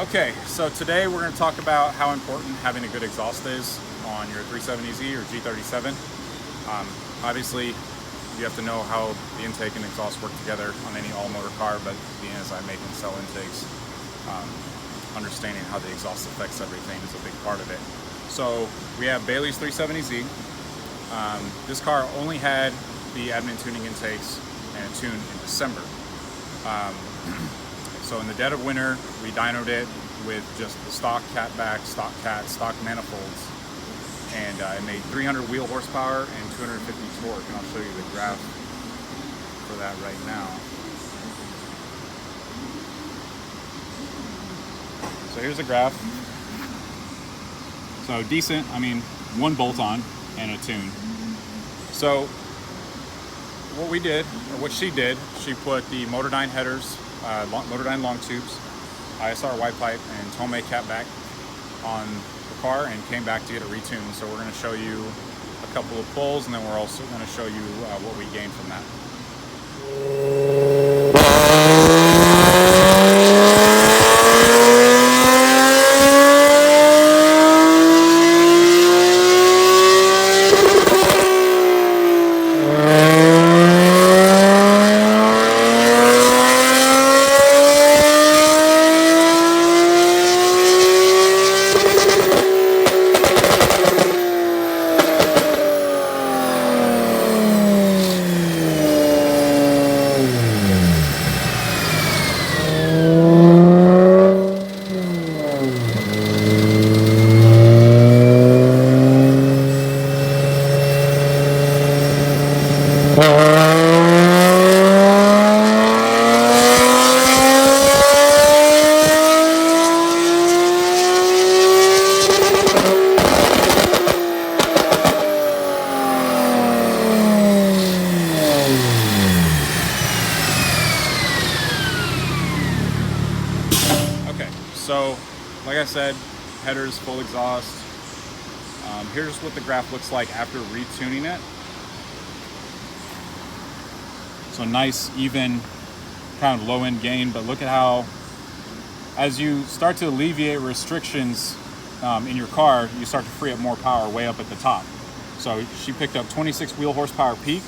Okay, so today we're going to talk about how important having a good exhaust is on your 370Z or G37. Obviously, you have to know how the intake and exhaust work together on any all-motor car, but being as I make and sell intakes, understanding how the exhaust affects everything is a big part of it. So we have Bailey's 370Z. This car only had the AdminTuning intakes and a tune in December. So in the dead of winter, we dynoed it with just the stock catback, stock manifolds, and it made 300 wheel horsepower and 250 torque, and I'll show you the graph for that right now. So here's the graph. So decent, I mean, one bolt-on and a tune. So what we did, or what she did, she put the Motordyne headers, Motordyne long tubes, ISR wide pipe, and Tomei catback on the car and came back to get it retuned. So we're going to show you a couple of pulls, and then we're also going to show you what we gained from that. So, like I said, headers, full exhaust. Here's what the graph looks like after retuning it. So nice, even, kind of low end gain, but look at how, as you start to alleviate restrictions in your car, you start to free up more power way up at the top. So she picked up 26 wheel horsepower peak,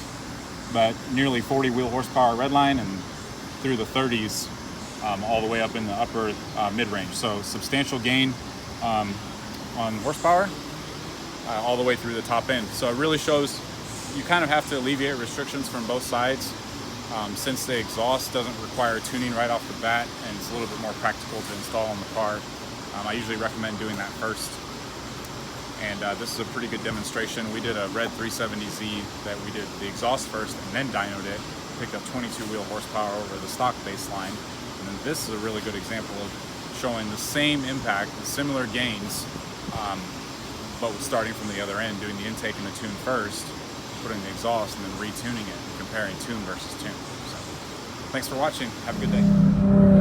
but nearly 40 wheel horsepower redline, and through the 30s all the way up in the upper mid-range. So substantial gain on horsepower all the way through the top end. So it really shows you kind of have to alleviate restrictions from both sides since the exhaust doesn't require tuning right off the bat, and it's a little bit more practical to install on the car. I usually recommend doing that first. And this is a pretty good demonstration. We did a red 370Z that we did the exhaust first and then dynoed it, picked up 22 wheel horsepower over the stock baseline. And then this is a really good example of showing the same impact, the similar gains, but starting from the other end, doing the intake and the tune first, putting the exhaust, and then retuning it, and comparing tune versus tune. So, thanks for watching. Have a good day.